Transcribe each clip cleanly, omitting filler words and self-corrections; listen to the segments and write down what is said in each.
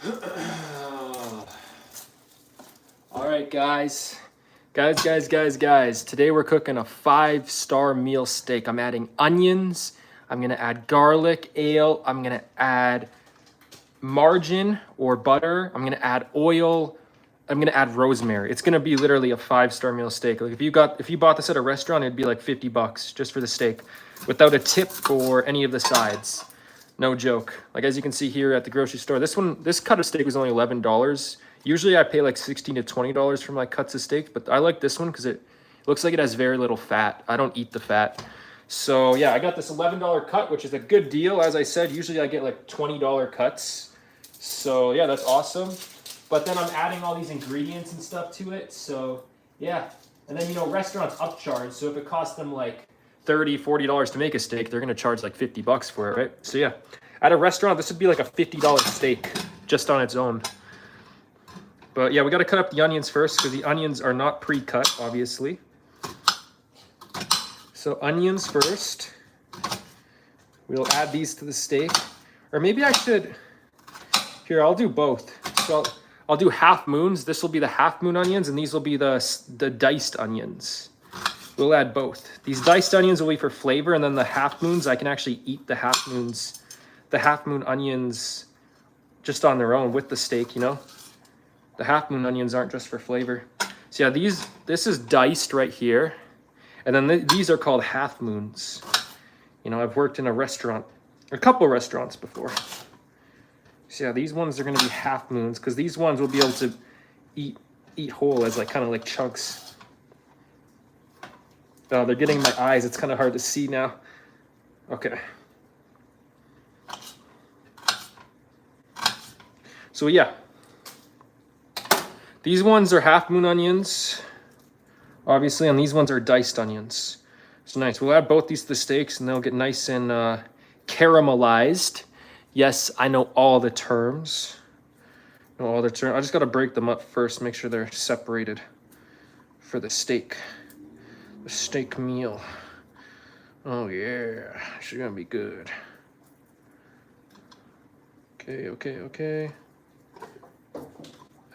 All right, guys. Guys. Today we're cooking a 5-star meal steak. I'm adding onions. I'm gonna add garlic, ale. I'm gonna add margarine or butter. I'm gonna add oil. I'm gonna add rosemary. It's gonna be literally a 5-star meal steak. Like if you bought this at a restaurant, it'd be like 50 bucks just for the steak, without a tip or any of the sides. No joke. Like as you can see here at the grocery store, this cut of steak was only $11. Usually I pay like $16 to $20 for my cuts of steak, but I like this one because it looks like it has very little fat. I don't eat the fat. So yeah, I got this $11 cut, which is a good deal. As I said, usually I get like $20 cuts. So yeah, that's awesome. But then I'm adding all these ingredients and stuff to it. So yeah, and then restaurants upcharge. So if it costs them like $30, $40 to make a steak, they're gonna charge like 50 bucks for it, right? So yeah, at a restaurant, this would be like a $50 steak just on its own. But yeah, we gotta cut up the onions first because the onions are not pre-cut, obviously. So onions first. We'll add these to the steak. Or maybe I should, here, I'll do both. So I'll do half moons. This will be the half moon onions and these will be the diced onions. We'll add both. These diced onions will be for flavor, and then the half moons, I can actually eat the half moon onions just on their own with the steak, you know? The half moon onions aren't just for flavor. So yeah, this is diced right here. And then these are called half moons. You know, I've worked in a couple restaurants before. So yeah, these ones are gonna be half moons because these ones will be able to eat whole as kind of like chunks. Oh, they're getting in my eyes. It's kind of hard to see now. Okay. So yeah, these ones are half moon onions, obviously, and these ones are diced onions. So nice. We'll add both these to the steaks and they'll get nice and caramelized. Yes, I know all the terms. I just got to break them up first, make sure they're separated for the steak. The steak meal. Oh yeah, she's gonna be good. Okay.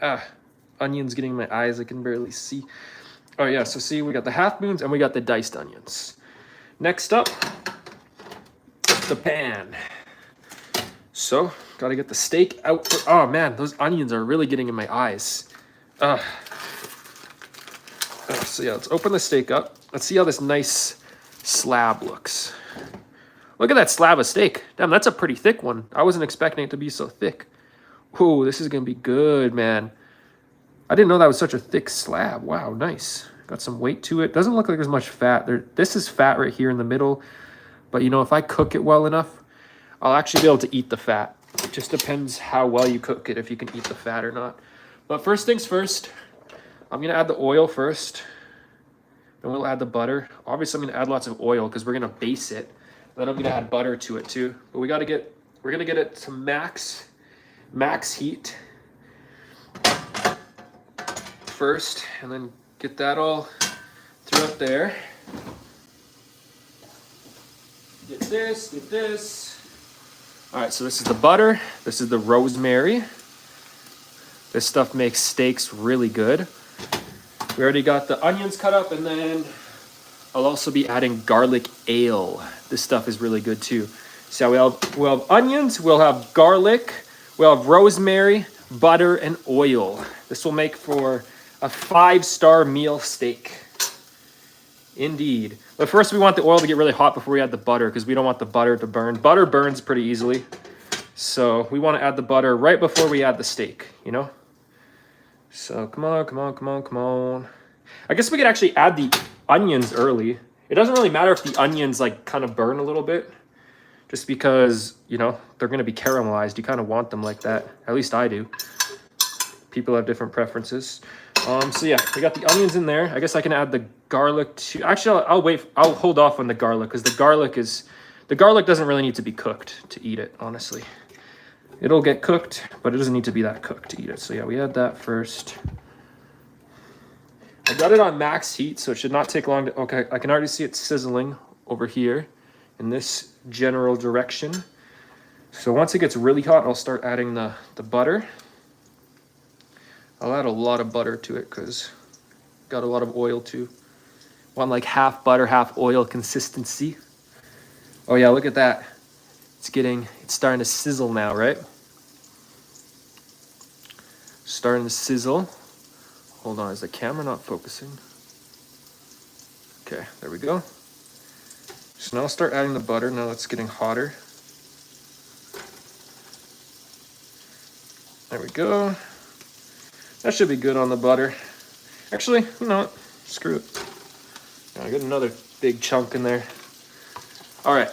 Ah, onions getting in my eyes, I can barely see. Oh yeah, so see, we got the half moons and we got the diced onions. Next up, the pan. So, gotta get the steak out. Oh man, those onions are really getting in my eyes. So yeah, let's open the steak up. Let's see how this nice slab looks. Look at that slab of steak. Damn, that's a pretty thick one. I wasn't expecting it to be so thick. Whoa, this is gonna be good, man. I didn't know that was such a thick slab. Wow, nice. Got some weight to it. Doesn't look like there's much fat. This is fat right here in the middle. But if I cook it well enough, I'll actually be able to eat the fat. It just depends how well you cook it, if you can eat the fat or not. But first things first, I'm gonna add the oil first. Then we'll add the butter. Obviously, I'm gonna add lots of oil because we're gonna base it. Then I'm gonna add butter to it too. But we're gonna get it to max heat first, and then get that all throughout there. Get this. All right, so this is the butter. This is the rosemary. This stuff makes steaks really good. We already got the onions cut up, and then I'll also be adding garlic ale. This stuff is really good too. So we'll have onions, we'll have garlic, we'll have rosemary, butter, and oil. This will make for a 5-star meal steak. Indeed. But first we want the oil to get really hot before we add the butter because we don't want the butter to burn. Butter burns pretty easily. So we want to add the butter right before we add the steak, So come on. I guess we could actually add the onions early. It doesn't really matter if the onions kind of burn a little bit, just because, they're going to be caramelized. You kind of want them like that. At least I do. People have different preferences. So yeah, we got the onions in there. I guess I can add the garlic too. Actually, I'll hold off on the garlic because the garlic doesn't really need to be cooked to eat it, honestly. It'll get cooked, but it doesn't need to be that cooked to eat it. So yeah, we add that first. I got it on max heat, so it should not take long to, okay, I can already see it sizzling over here in this general direction. So once it gets really hot, I'll start adding the butter. I'll add a lot of butter to it because got a lot of oil too. Want like half butter, half oil consistency. Oh yeah, look at that. It's starting to sizzle now, right? Starting to sizzle. Hold on, is the camera not focusing? Okay, there we go. So now I'll start adding the butter. Now it's getting hotter. There we go. That should be good on the butter. Actually, you know what? Screw it. I got another big chunk in there. All right,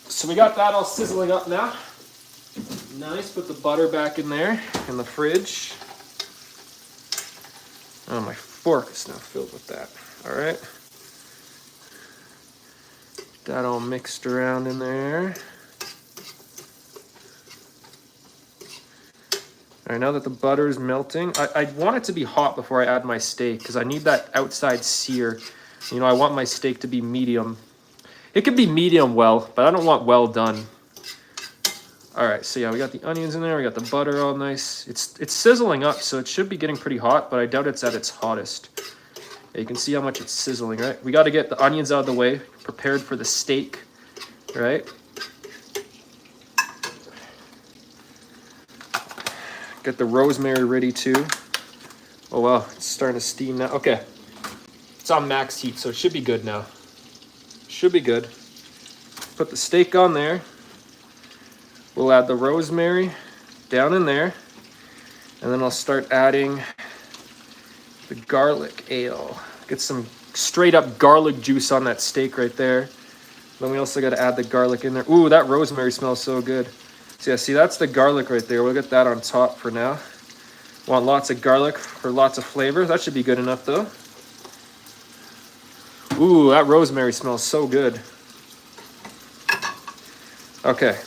so we got that all sizzling up now. Nice, put the butter back in there in the fridge. Oh, my fork is now filled with that. All right. That all mixed around in there. All right, now that the butter is melting, I want it to be hot before I add my steak because I need that outside sear. You know, I want my steak to be medium. It could be medium well, but I don't want well done. All right, so yeah, we got the onions in there. We got the butter all nice. It's sizzling up, so it should be getting pretty hot, but I doubt it's at its hottest. Yeah, you can see how much it's sizzling, right? We got to get the onions out of the way, prepared for the steak, right? Get the rosemary ready too. Oh wow, it's starting to steam now. Okay, it's on max heat, so it should be good now. Should be good. Put the steak on there. We'll add the rosemary down in there. And then I'll start adding the garlic ale. Get some straight up garlic juice on that steak right there. Then we also got to add the garlic in there. Ooh, that rosemary smells so good. So yeah, see, that's the garlic right there. We'll get that on top for now. Want lots of garlic for lots of flavor. That should be good enough though. Ooh, that rosemary smells so good. Okay.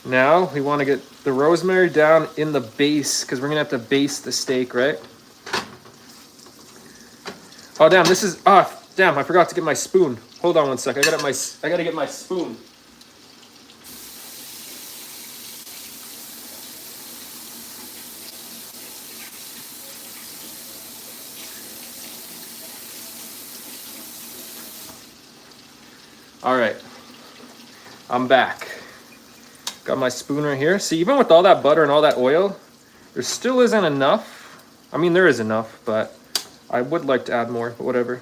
Now we want to get the rosemary down in the base because we're going to have to base the steak, right? Oh, damn, damn, I forgot to get my spoon. Hold on one sec. I got to get my spoon. All right, I'm back. Got my spoon right here. See, even with all that butter and all that oil, there still isn't enough. I mean, there is enough, but I would like to add more, but whatever.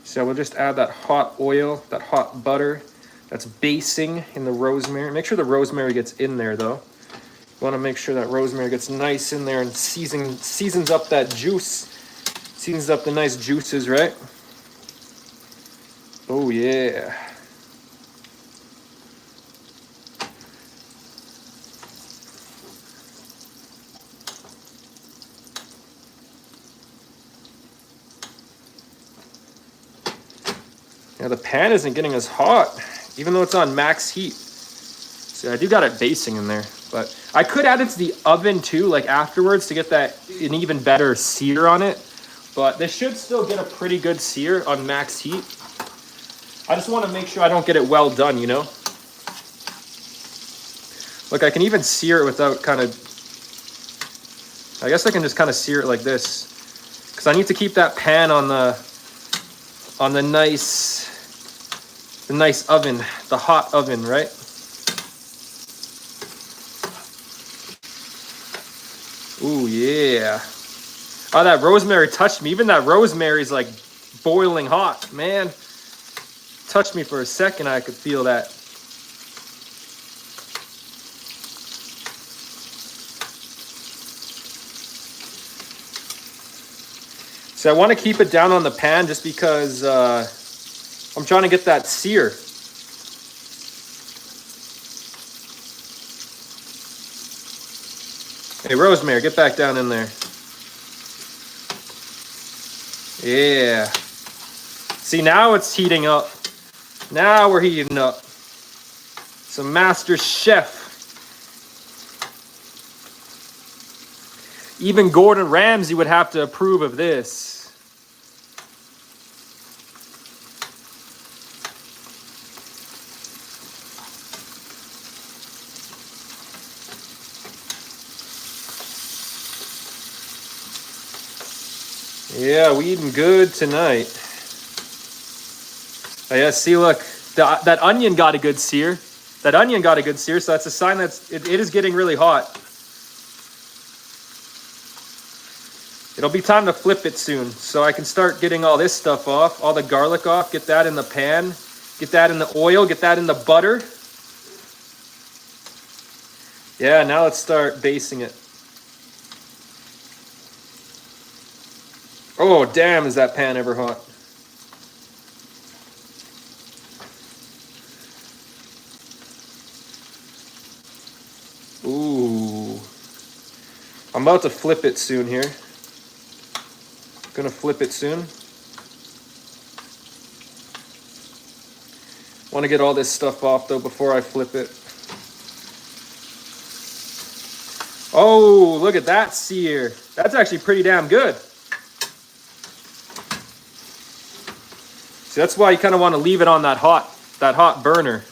So we'll just add that hot oil, that hot butter that's basing in the rosemary. Make sure the rosemary gets in there though. You want to make sure that rosemary gets nice in there and seasons up that juice. Seasons up the nice juices, right? Oh yeah. Now the pan isn't getting as hot, even though it's on max heat. So I do got it basing in there, but I could add it to the oven too, like afterwards to get that an even better sear on it. But this should still get a pretty good sear on max heat. I just want to make sure I don't get it well done, you know? Look, I can even sear it without kind of, I guess I can just kind of sear it like this. Because I need to keep that pan on the nice oven, the hot oven, right? Ooh, yeah. Oh, that rosemary touched me. Even that rosemary's like boiling hot, man. Touched me for a second, I could feel that. So I want to keep it down on the pan just because I'm trying to get that sear. Hey, rosemary, get back down in there. Yeah. See, now it's heating up. Now we're heating up. Some master chef. Even Gordon Ramsay would have to approve of this. Yeah, we eating good tonight. Oh, yeah, see, look, that onion got a good sear. That onion got a good sear, so that's a sign that it is getting really hot. It'll be time to flip it soon, so I can start getting all this stuff off, all the garlic off, get that in the pan, get that in the oil, get that in the butter. Yeah, now let's start basting it. Oh, damn, is that pan ever hot. Ooh. I'm about to flip it soon here. Gonna flip it soon. Want to get all this stuff off though before I flip it. Oh, look at that sear. That's actually pretty damn good. See, that's why you kind of want to leave it on that hot burner.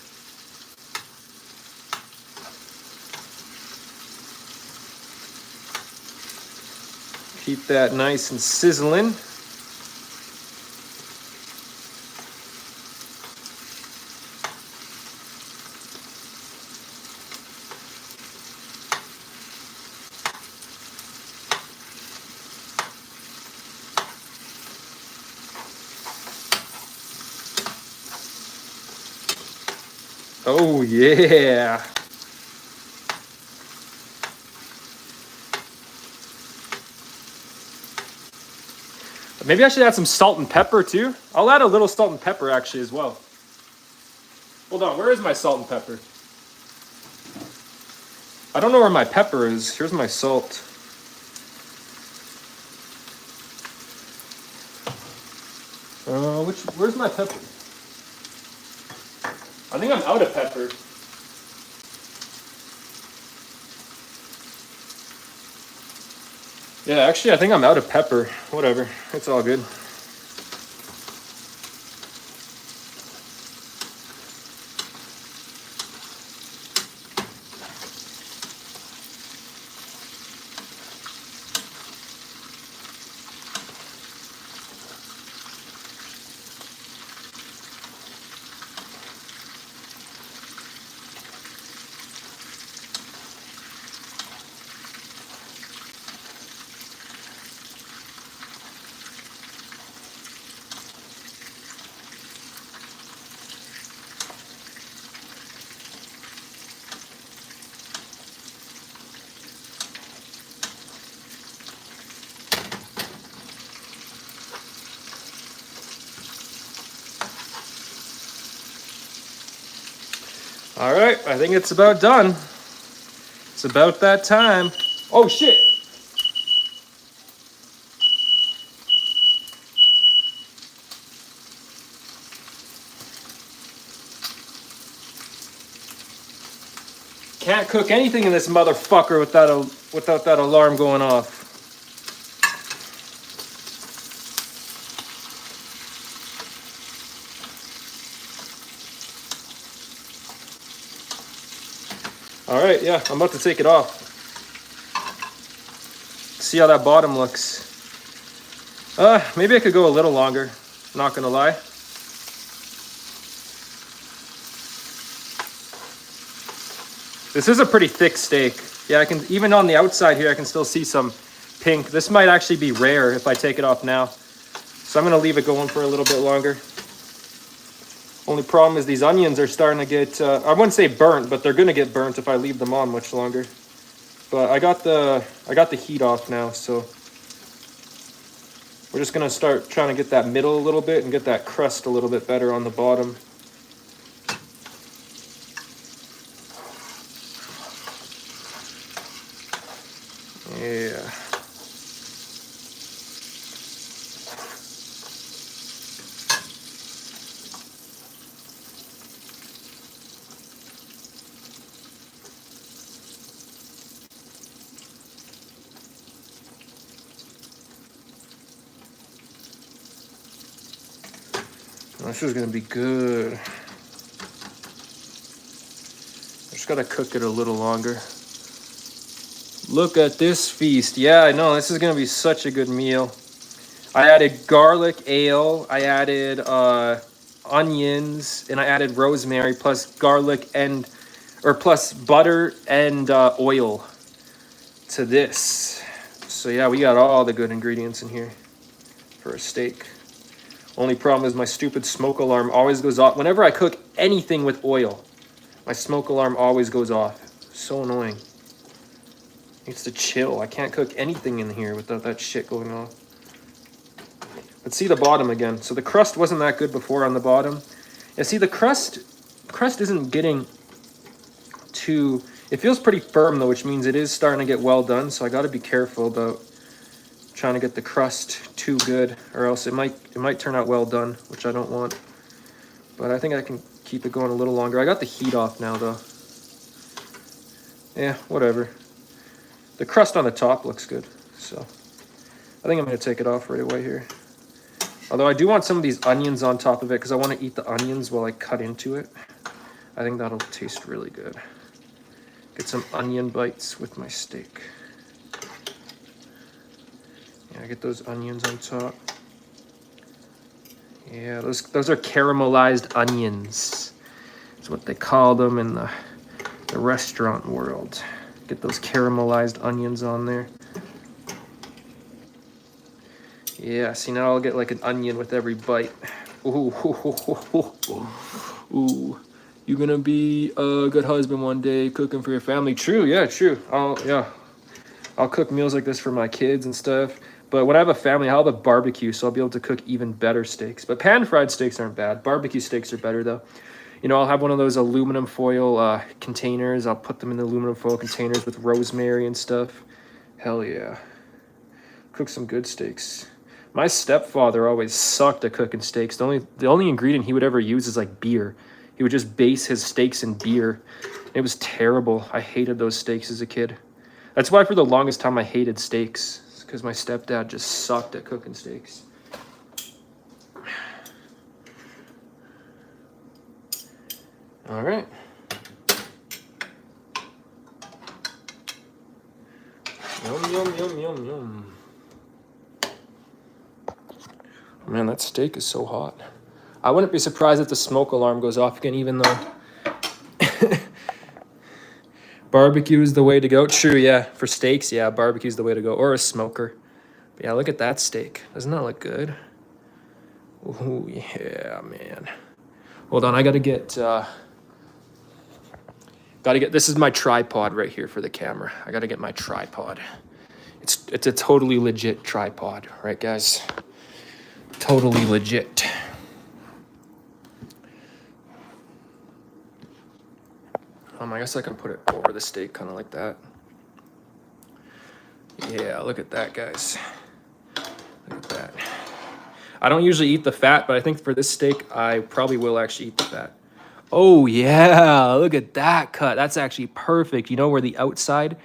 Keep that nice and sizzling. Oh yeah. Maybe I should add some salt and pepper too. I'll add a little salt and pepper actually as well. Hold on, where is my salt and pepper? I don't know where my pepper is. Here's my salt. Where's my pepper? I think I'm out of pepper. Yeah, actually, I think I'm out of pepper. Whatever, it's all good. All right, I think it's about done. It's about that time. Oh shit! Can't cook anything in this motherfucker without that alarm going off. All right, yeah, I'm about to take it off. See how that bottom looks. Maybe I could go a little longer, not gonna lie. This is a pretty thick steak. Yeah, I can, even on the outside here, I can still see some pink. This might actually be rare if I take it off now. So I'm gonna leave it going for a little bit longer. Only problem is these onions are starting to get, I wouldn't say burnt, but they're gonna get burnt if I leave them on much longer. But I got the heat off now, so we're just gonna start trying to get that middle a little bit and get that crust a little bit better on the bottom. Yeah. This is gonna be good. I just gotta cook it a little longer. Look at this feast. Yeah, I know, this is gonna be such a good meal. I added garlic ale. I added onions, and I added rosemary plus garlic and plus butter and oil to this. So yeah, we got all the good ingredients in here for a steak. Only problem is my stupid smoke alarm always goes off. Whenever I cook anything with oil, my smoke alarm always goes off. So annoying. Needs to chill. I can't cook anything in here without that shit going off. Let's see the bottom again. So the crust wasn't that good before on the bottom. Yeah, see the crust isn't getting too, it feels pretty firm though, which means it is starting to get well done. So I got to be careful about trying to get the crust too good, or else it might turn out well done, which I don't want. But I think I can keep it going a little longer. I got the heat off now though. Yeah, whatever. The crust on the top looks good, so I think I'm going to take it off right away here. Although I do want some of these onions on top of it because I want to eat the onions while I cut into it. I think that'll taste really good. Get some onion bites with my steak. Yeah, get those onions on top. Yeah, those are caramelized onions. That's what they call them in the restaurant world. Get those caramelized onions on there. Yeah, see now I'll get like an onion with every bite. Ooh, ooh. You gonna be a good husband one day, cooking for your family. True, yeah, true. I'll cook meals like this for my kids and stuff. But when I have a family, I'll have a barbecue, so I'll be able to cook even better steaks. But pan-fried steaks aren't bad. Barbecue steaks are better, though. You know, I'll have one of those aluminum foil containers. I'll put them in the aluminum foil containers with rosemary and stuff. Hell yeah. Cook some good steaks. My stepfather always sucked at cooking steaks. The only ingredient he would ever use is like beer. He would just base his steaks in beer. It was terrible. I hated those steaks as a kid. That's why for the longest time I hated steaks. It's because my stepdad just sucked at cooking steaks. All right. Yum, yum, yum, yum, yum. Man, that steak is so hot. I wouldn't be surprised if the smoke alarm goes off again, even though barbecue is the way to go. True, yeah. For steaks, yeah, barbecue is the way to go. Or a smoker. But yeah, look at that steak. Doesn't that look good? Oh, yeah, man. Hold on, I gotta get, this is my tripod right here for the camera. I gotta get my tripod. It's a totally legit tripod, right, guys? Totally legit. I guess I can put it over the steak, kind of like that. Yeah, look at that, guys. Look at that. I don't usually eat the fat, but I think for this steak, I probably will actually eat the fat. Oh, yeah, look at that cut. That's actually perfect. You know where the outside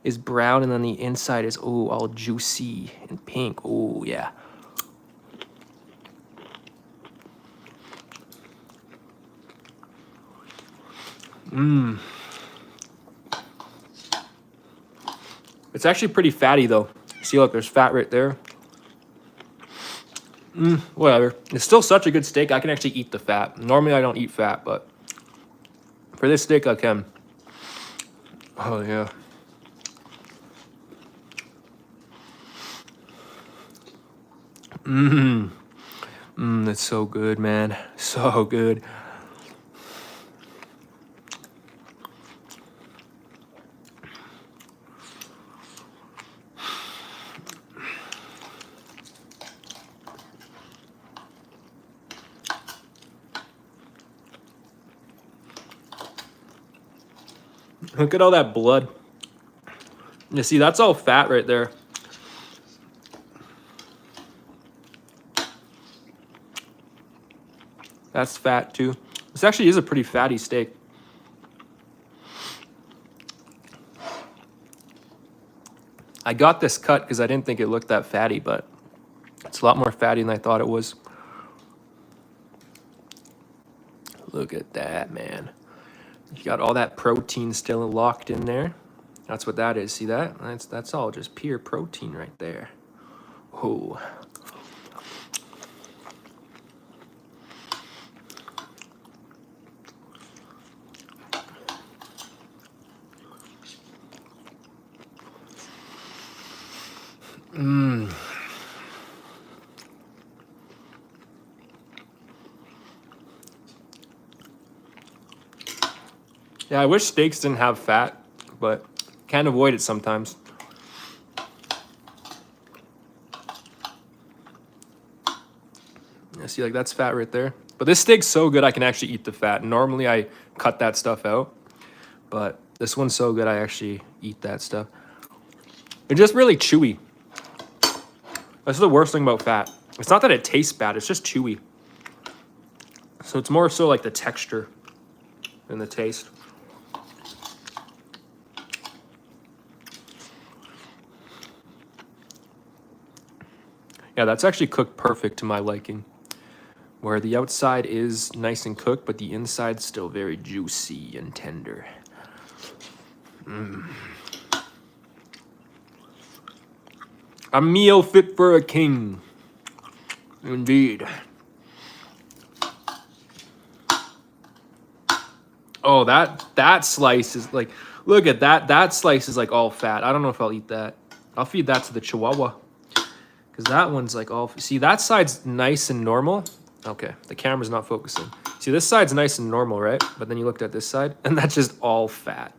is brown and then the inside is, oh, all juicy and pink. Oh, yeah. Mmm. It's actually pretty fatty, though. See, look, there's fat right there. Whatever. It's still such a good steak. I can actually eat the fat. Normally, I don't eat fat, but for this steak, I can. Oh, yeah. That's so good, man. So good. Look at all that blood. You see, that's all fat right there. That's fat too. This actually is a pretty fatty steak. I got this cut because I didn't think it looked that fatty, but it's a lot more fatty than I thought it was. Look at that, man. You got all that protein still locked in there. That's what that is. See that? That's all just pure protein right there. Oh. Yeah, I wish steaks didn't have fat, but can't avoid it sometimes. Yeah, see, like that's fat right there. But this steak's so good I can actually eat the fat. Normally I cut that stuff out, but this one's so good I actually eat that stuff. It's just really chewy. That's the worst thing about fat. It's not that it tastes bad, it's just chewy. So it's more so like the texture than the taste. Yeah, that's actually cooked perfect to my liking. Where the outside is nice and cooked, but the inside's still very juicy and tender. A meal fit for a king. Indeed. Oh, that slice is like, look at that. That slice is like all fat. I don't know if I'll eat that. I'll feed that to the Chihuahua. Because that one's like all, see, that side's nice and normal. Okay, the camera's not focusing. See, this side's nice and normal, right? But then you looked at this side, and that's just all fat.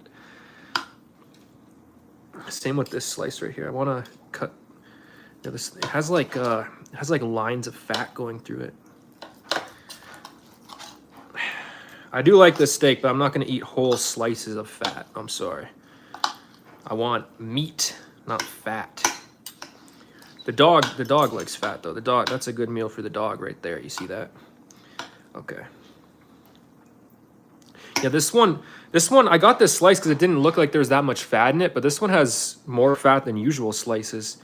Same with this slice right here. I want to cut. You know, this it has like lines of fat going through it. I do like this steak, but I'm not going to eat whole slices of fat. I'm sorry. I want meat, not fat. The dog likes fat though. That's a good meal for the dog right there. You see that? Okay. Yeah, this one, I got this slice because it didn't look like there was that much fat in it, but this one has more fat than usual slices.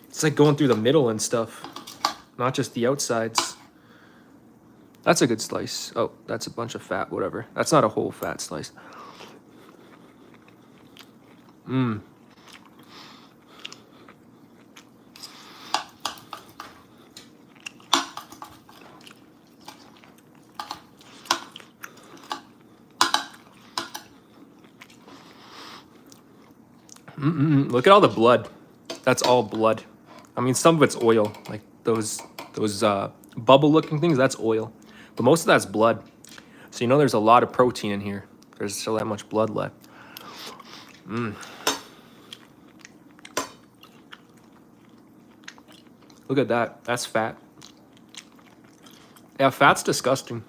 It's like going through the middle and stuff, not just the outsides. That's a good slice. Oh, that's a bunch of fat, whatever. That's not a whole fat slice. Look at all the blood. That's all blood. I mean, some of it's oil, like those bubble-looking things. That's oil, but most of that's blood. So you know, there's a lot of protein in here. There's still that much blood left. Look at that. That's fat. Yeah, fat's disgusting.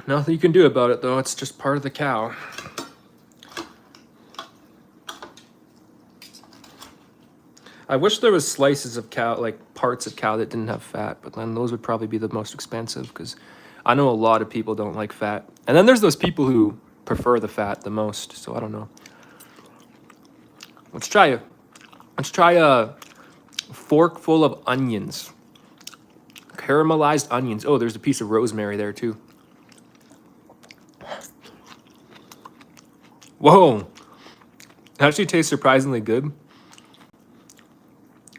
Nothing you can do about it, though. It's just part of the cow. I wish there was slices of cow, like parts of cow that didn't have fat, but then those would probably be the most expensive because I know a lot of people don't like fat. And then there's those people who prefer the fat the most, so I don't know. Let's try a fork full of onions. Caramelized onions. Oh, there's a piece of rosemary there too. Whoa. It actually tastes surprisingly good.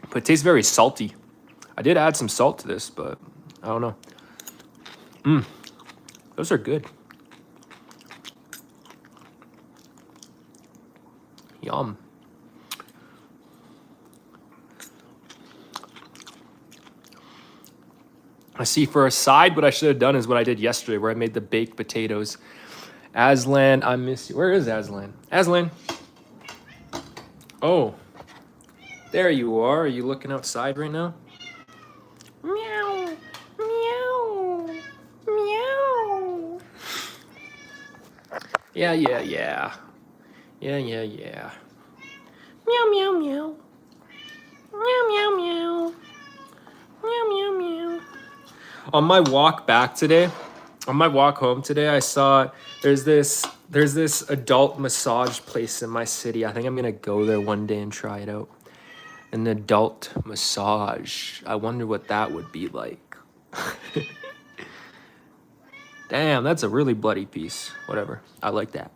But it tastes very salty. I did add some salt to this, but I don't know. Those are good. Yum. I see, for a side, what I should have done is what I did yesterday, where I made the baked potatoes. Aslan, I miss you. Where is Aslan? Aslan. Oh. There you are. Are you looking outside right now? Meow. Meow. Meow. Yeah. Yeah, Meow, meow, meow. Meow, meow, meow. Meow, meow, meow. On my walk back today, on my walk home today, I saw there's this adult massage place in my city. I think I'm gonna go there one day and try it out. An adult massage. I wonder what that would be like. Damn, that's a really bloody piece. Whatever. I like that.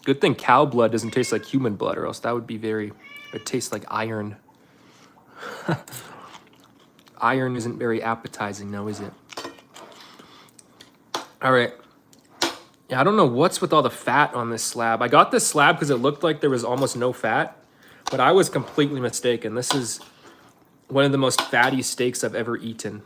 Good thing cow blood doesn't taste like human blood, or else that would be it tastes like iron. Iron isn't very appetizing now, is it? All right. Yeah, I don't know what's with all the fat on this slab. I got this slab because it looked like there was almost no fat, but I was completely mistaken. This is one of the most fatty steaks I've ever eaten.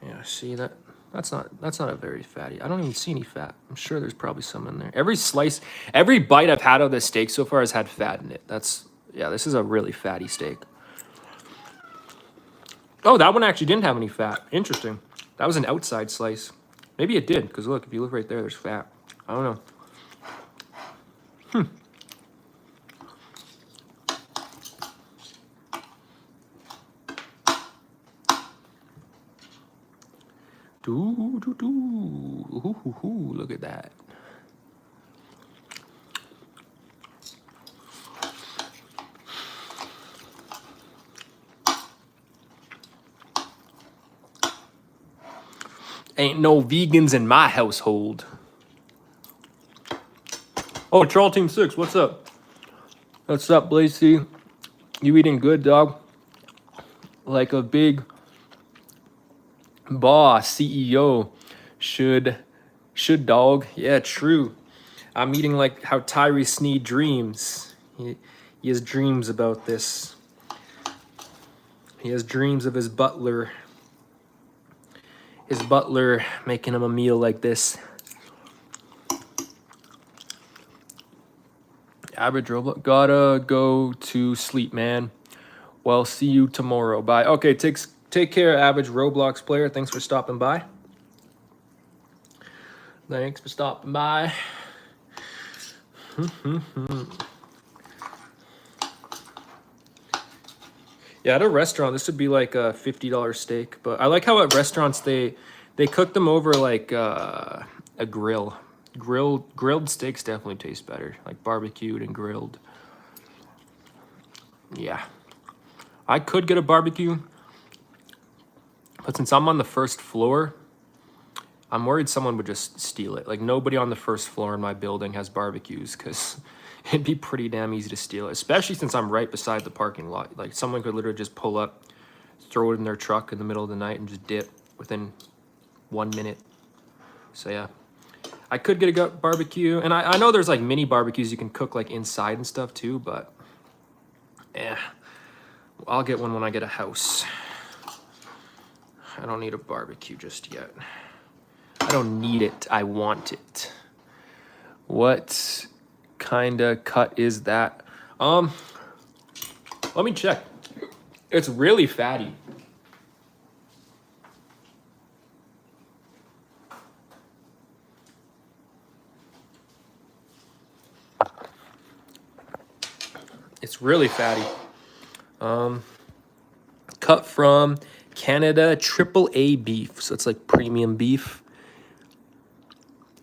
Yeah, see that? That's not a very fatty. I don't even see any fat. I'm sure there's probably some in there. Every slice, every bite I've had of this steak so far has had fat in it. Yeah, this is a really fatty steak. Oh, that one actually didn't have any fat. Interesting. That was an outside slice. Maybe it did, because look, if you look right there, there's fat. I don't know. Look at that. Ain't no vegans in my household. Oh, Troll Team 6, what's up? What's up, Blazy? You eating good, dog? Like a big boss, CEO should dog. Yeah, true. I'm eating like how Tyree Sneed dreams. He has dreams about this. He has dreams of his butler making him a meal like this. Average Roblox. Gotta go to sleep, man. Well, see you tomorrow. Bye. Okay, take care, average Roblox player. Thanks for stopping by. Thanks for stopping by. Yeah, at a restaurant, this would be like a $50 steak. But I like how at restaurants they cook them over like a grill. Grilled steaks definitely taste better, like barbecued and grilled. Yeah, I could get a barbecue, but since I'm on the first floor, I'm worried someone would just steal it. Like nobody on the first floor in my building has barbecues because it'd be pretty damn easy to steal it, especially since I'm right beside the parking lot. Like someone could literally just pull up, throw it in their truck in the middle of the night and just dip within 1 minute. So yeah, I could get a barbecue. And I know there's like mini barbecues you can cook like inside and stuff too, but yeah, I'll get one when I get a house. I don't need a barbecue just yet. I don't need it, I want it. What kind of cut is that? Let me check. It's really fatty. It's really fatty. Cut from Canada AAA beef. So it's like premium beef.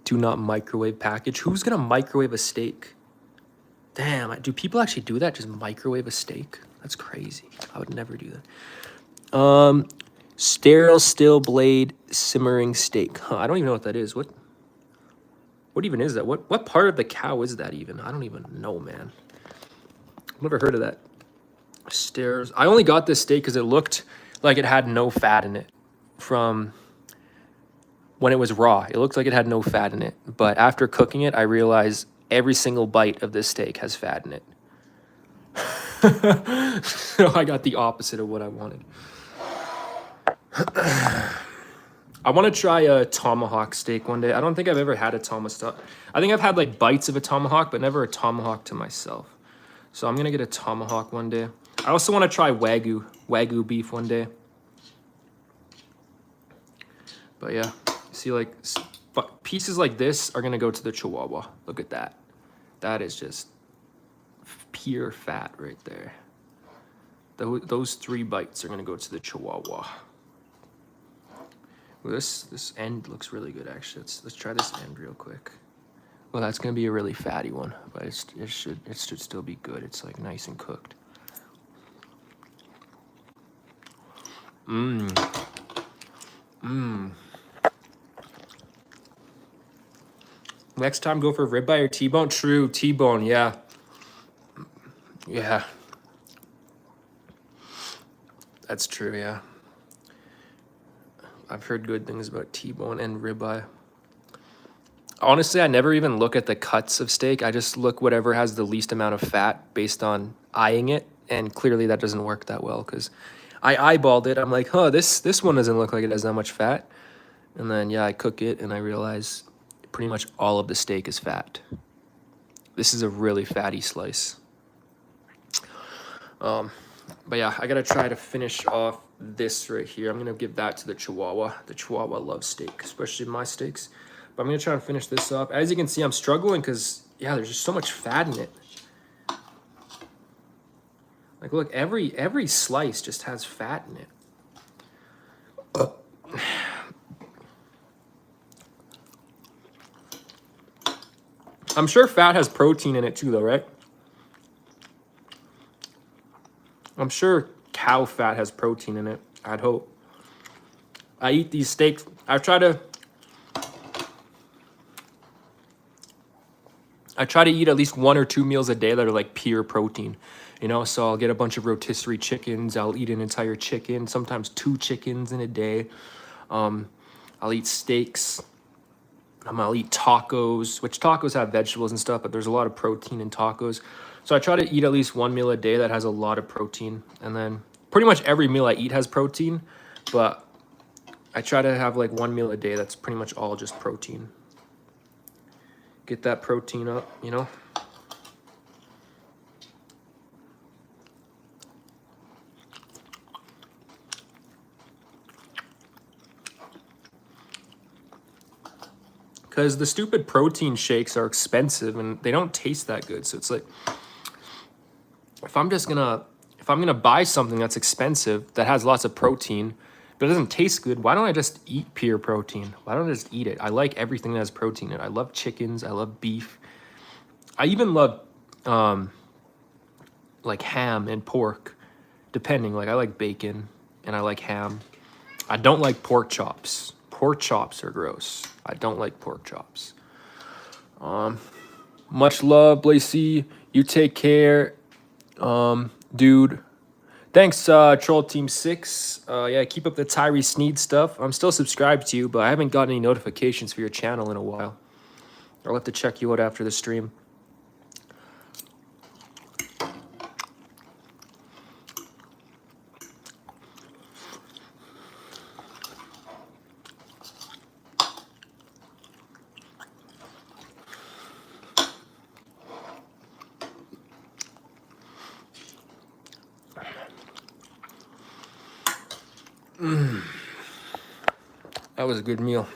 Do not microwave package. Who's gonna microwave a steak? Damn, do people actually do that? Just microwave a steak? That's crazy. I would never do that. Sterile steel blade simmering steak. Huh, I don't even know what that is. What even is that? What part of the cow is that even? I don't even know, man. I've never heard of that. Stairs. I only got this steak because it looked like it had no fat in it from when it was raw. It looked like it had no fat in it. But after cooking it, I realized every single bite of this steak has fat in it. So I got the opposite of what I wanted. I want to try a tomahawk steak one day. I don't think I've ever had a tomahawk. I think I've had like bites of a tomahawk, but never a tomahawk to myself. So I'm going to get a tomahawk one day. I also want to try Wagyu beef one day. But yeah, see like pieces like this are going to go to the Chihuahua. Look at that. That is just pure fat right there. Those 3 bites are going to go to the Chihuahua. Well, this end looks really good, actually. Let's try this end real quick. Well, that's going to be a really fatty one, but it should still be good. It's like nice and cooked. Next time, go for ribeye or T-bone. True, T-bone. Yeah, yeah, that's true. Yeah, I've heard good things about T-bone and ribeye. Honestly, I never even look at the cuts of steak. I just look whatever has the least amount of fat based on eyeing it, and clearly that doesn't work that well because I eyeballed it. I'm like, huh, this one doesn't look like it has that much fat. And then, yeah, I cook it, and I realize pretty much all of the steak is fat. This is a really fatty slice. But yeah, I gotta try to finish off this right here. I'm gonna give that to the Chihuahua. The Chihuahua loves steak, especially my steaks. But I'm gonna try and finish this up. As you can see, I'm struggling because, yeah, there's just so much fat in it. Like, look, every slice just has fat in it. I'm sure fat has protein in it too, though, right? I'm sure cow fat has protein in it. I'd hope. I eat these steaks. I try to eat at least 1 or 2 meals a day that are like pure protein. You know, so I'll get a bunch of rotisserie chickens. I'll eat an entire chicken, sometimes 2 chickens in a day. I'll eat steaks. I'll eat tacos, which tacos have vegetables and stuff, but there's a lot of protein in tacos. So I try to eat at least 1 meal a day that has a lot of protein. And then pretty much every meal I eat has protein, but I try to have like 1 meal a day that's pretty much all just protein. Get that protein up, you know? Because the stupid protein shakes are expensive and they don't taste that good. So it's like, if I'm gonna buy something that's expensive that has lots of protein but it doesn't taste good, why don't I just eat pure protein? Why don't I just eat it? I like everything that has protein in it. I love chickens. I love beef. I even love like ham and pork, depending. Like I like bacon and I like ham. I don't like pork chops. Pork chops are gross. I don't like pork chops. Much love, Blacey. You take care, dude. Thanks, Troll Team 6. Yeah, keep up the Tyree Sneed stuff. I'm still subscribed to you, but I haven't gotten any notifications for your channel in a while. I'll have to check you out after the stream. That was a good meal.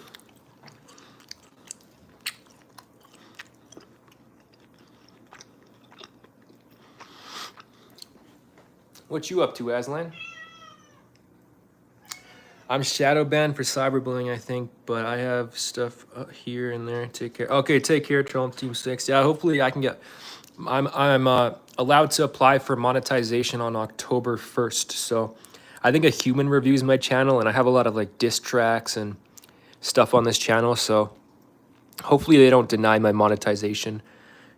What you up to, Aslan? I'm shadow banned for cyberbullying, I think, but I have stuff here and there. Take care. Okay, take care, Troll Team 6. Yeah, hopefully I can get. I'm allowed to apply for monetization on October 1st, so I think a human reviews my channel, and I have a lot of like diss tracks and stuff on this channel, so hopefully they don't deny my monetization,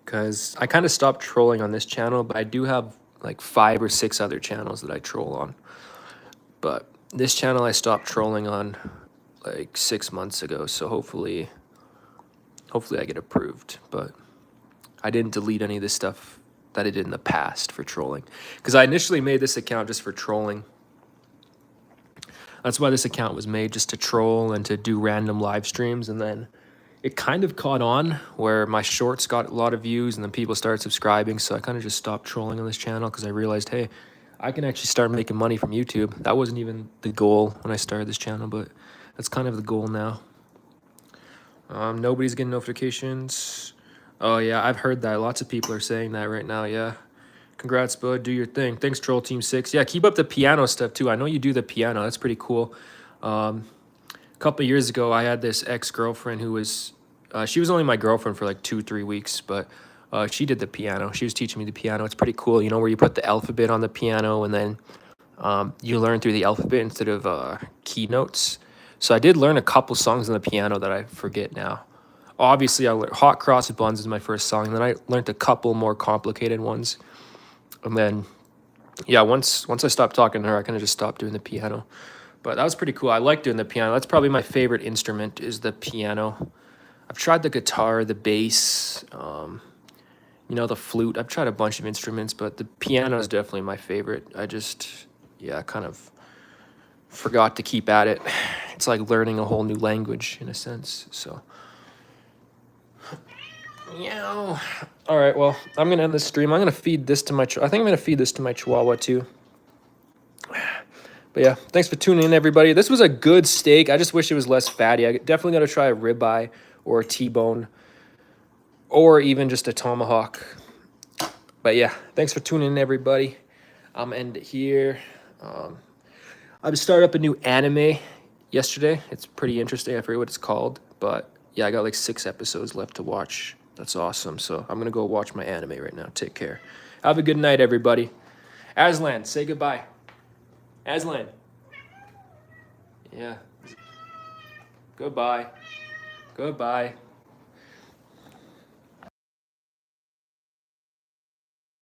because I kind of stopped trolling on this channel, but I do have like 5 or 6 other channels that I troll on. But this channel I stopped trolling on like 6 months ago, so hopefully I get approved. But I didn't delete any of this stuff that I did in the past for trolling, because I initially made this account just for trolling. That's why this account was made, just to troll and to do random live streams. And then it kind of caught on where my shorts got a lot of views and then people started subscribing. So I kind of just stopped trolling on this channel because I realized, hey, I can actually start making money from YouTube. That wasn't even the goal when I started this channel, but that's kind of the goal now. Nobody's getting notifications. Oh yeah, I've heard that. Lots of people are saying that right now, yeah. Congrats, bud. Do your thing. Thanks, Troll Team 6. Yeah, keep up the piano stuff, too. I know you do the piano. That's pretty cool. A couple of years ago, I had this ex-girlfriend who was... she was only my girlfriend for like 2-3 weeks, but she did the piano. She was teaching me the piano. It's pretty cool, you know, where you put the alphabet on the piano and then you learn through the alphabet instead of key notes. So I did learn a couple songs on the piano that I forget now. obviously I learned Hot Cross Buns is my first song, and then I learned a couple more complicated ones. And then, yeah, once I stopped talking to her, I kind of just stopped doing the piano. But that was pretty cool. I like doing the piano. That's probably my favorite instrument is the piano. I've tried the guitar, the bass, you know, the flute. I've tried a bunch of instruments, but the piano is definitely my favorite. I just, yeah, kind of forgot to keep at it. It's like learning a whole new language in a sense. So, yeah. All right, well, I'm gonna end the stream. I'm gonna feed this to my. I think I'm gonna feed this to my Chihuahua too. But yeah, thanks for tuning in, everybody. This was a good steak. I just wish it was less fatty. I definitely got to try a ribeye or a T-bone or even just a tomahawk. But yeah, thanks for tuning in, everybody. I'm gonna end it here. I just started up a new anime yesterday. It's pretty interesting. I forget what it's called, but yeah, I got like 6 episodes left to watch. That's awesome. So I'm gonna go watch my anime right now. Take care. Have a good night, everybody. Aslan, say goodbye. Aslan. Yeah. Goodbye. Goodbye.